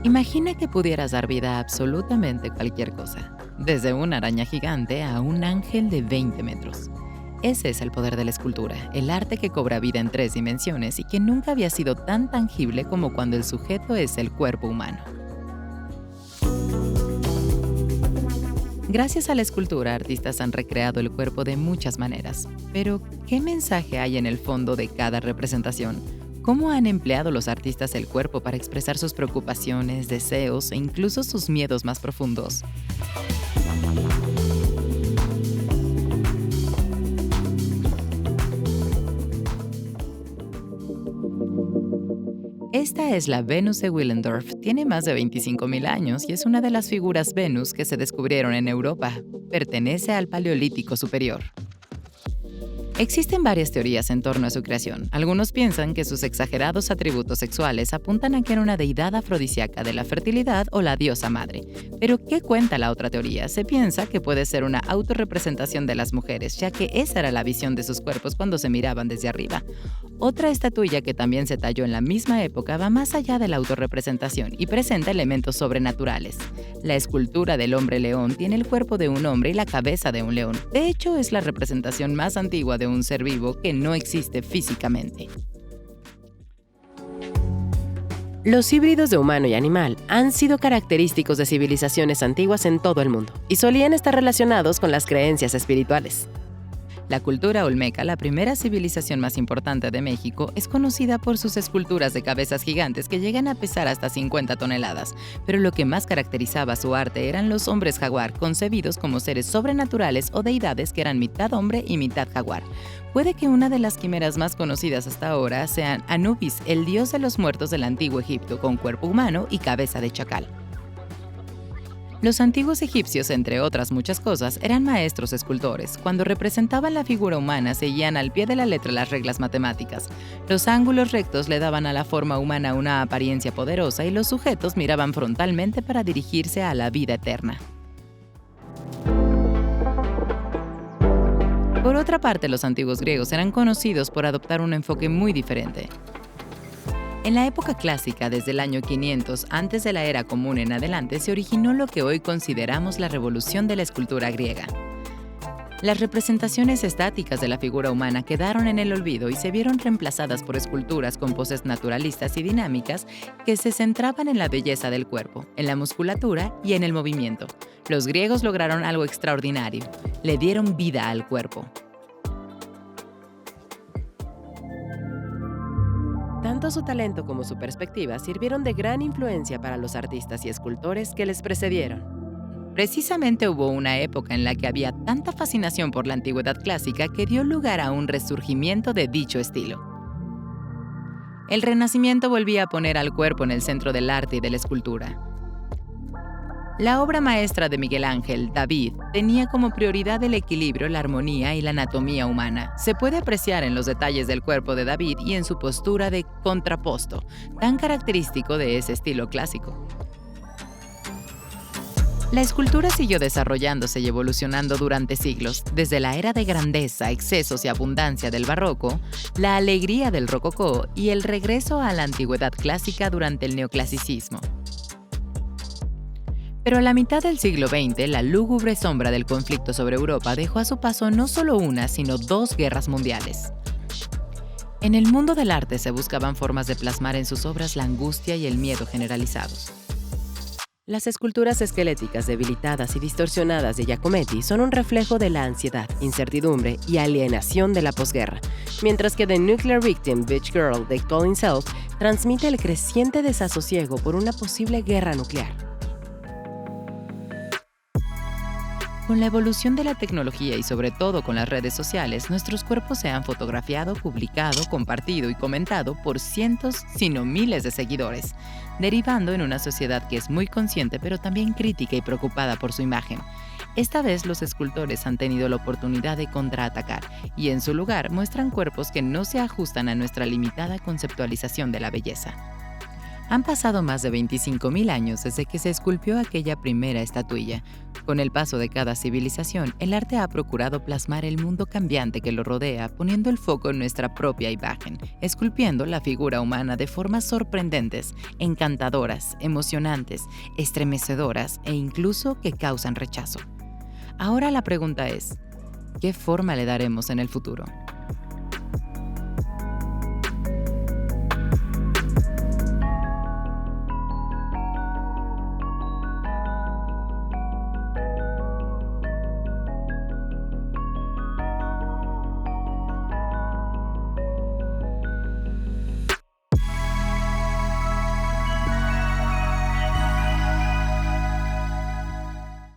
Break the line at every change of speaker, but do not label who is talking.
Imagina que pudieras dar vida a absolutamente cualquier cosa, desde una araña gigante a un ángel de 20 metros. Ese es el poder de la escultura, el arte que cobra vida en 3 dimensiones y que nunca había sido tan tangible como cuando el sujeto es el cuerpo humano. Gracias a la escultura, artistas han recreado el cuerpo de muchas maneras. Pero, ¿qué mensaje hay en el fondo de cada representación? ¿Cómo han empleado los artistas el cuerpo para expresar sus preocupaciones, deseos e incluso sus miedos más profundos? Esta es la Venus de Willendorf. Tiene más de 25.000 años y es una de las figuras Venus que se descubrieron en Europa. Pertenece al Paleolítico Superior. Existen varias teorías en torno a su creación. Algunos piensan que sus exagerados atributos sexuales apuntan a que era una deidad afrodisíaca de la fertilidad o la diosa madre. Pero, ¿qué cuenta la otra teoría? Se piensa que puede ser una autorrepresentación de las mujeres, ya que esa era la visión de sus cuerpos cuando se miraban desde arriba. Otra estatuilla que también se talló en la misma época va más allá de la autorrepresentación y presenta elementos sobrenaturales. La escultura del hombre león tiene el cuerpo de un hombre y la cabeza de un león. De hecho, es la representación más antigua de un ser vivo que no existe físicamente.
Los híbridos de humano y animal han sido característicos de civilizaciones antiguas en todo el mundo y solían estar relacionados con las creencias espirituales.
La cultura olmeca, la primera civilización más importante de México, es conocida por sus esculturas de cabezas gigantes que llegan a pesar hasta 50 toneladas, pero lo que más caracterizaba su arte eran los hombres jaguar, concebidos como seres sobrenaturales o deidades que eran mitad hombre y mitad jaguar. Puede que una de las quimeras más conocidas hasta ahora sean Anubis, el dios de los muertos del antiguo Egipto, con cuerpo humano y cabeza de chacal. Los antiguos egipcios, entre otras muchas cosas, eran maestros escultores. Cuando representaban la figura humana, seguían al pie de la letra las reglas matemáticas. Los ángulos rectos le daban a la forma humana una apariencia poderosa y los sujetos miraban frontalmente para dirigirse a la vida eterna. Por otra parte, los antiguos griegos eran conocidos por adoptar un enfoque muy diferente. En la época clásica, desde el año 500 antes de la era común en adelante, se originó lo que hoy consideramos la revolución de la escultura griega. Las representaciones estáticas de la figura humana quedaron en el olvido y se vieron reemplazadas por esculturas con poses naturalistas y dinámicas que se centraban en la belleza del cuerpo, en la musculatura y en el movimiento. Los griegos lograron algo extraordinario: le dieron vida al cuerpo.
Tanto su talento como su perspectiva sirvieron de gran influencia para los artistas y escultores que les precedieron.
Precisamente hubo una época en la que había tanta fascinación por la antigüedad clásica que dio lugar a un resurgimiento de dicho estilo. El Renacimiento volvía a poner al cuerpo en el centro del arte y de la escultura. La obra maestra de Miguel Ángel, David, tenía como prioridad el equilibrio, la armonía y la anatomía humana. Se puede apreciar en los detalles del cuerpo de David y en su postura de contrapposto, tan característico de ese estilo clásico. La escultura siguió desarrollándose y evolucionando durante siglos, desde la era de grandeza, excesos y abundancia del barroco, la alegría del rococó y el regreso a la antigüedad clásica durante el neoclasicismo. Pero a la mitad del siglo XX, la lúgubre sombra del conflicto sobre Europa dejó a su paso no solo una, sino 2 guerras mundiales. En el mundo del arte se buscaban formas de plasmar en sus obras la angustia y el miedo generalizados.
Las esculturas esqueléticas debilitadas y distorsionadas de Giacometti son un reflejo de la ansiedad, incertidumbre y alienación de la posguerra, mientras que The Nuclear Victim Beach Girl de Colin Self transmite el creciente desasosiego por una posible guerra nuclear.
Con la evolución de la tecnología y sobre todo con las redes sociales, nuestros cuerpos se han fotografiado, publicado, compartido y comentado por cientos, si no miles de seguidores, derivando en una sociedad que es muy consciente pero también crítica y preocupada por su imagen. Esta vez los escultores han tenido la oportunidad de contraatacar y en su lugar muestran cuerpos que no se ajustan a nuestra limitada conceptualización de la belleza. Han pasado más de 25.000 años desde que se esculpió aquella primera estatuilla. Con el paso de cada civilización, el arte ha procurado plasmar el mundo cambiante que lo rodea, poniendo el foco en nuestra propia imagen, esculpiendo la figura humana de formas sorprendentes, encantadoras, emocionantes, estremecedoras e incluso que causan rechazo. Ahora la pregunta es, ¿qué forma le daremos en el futuro?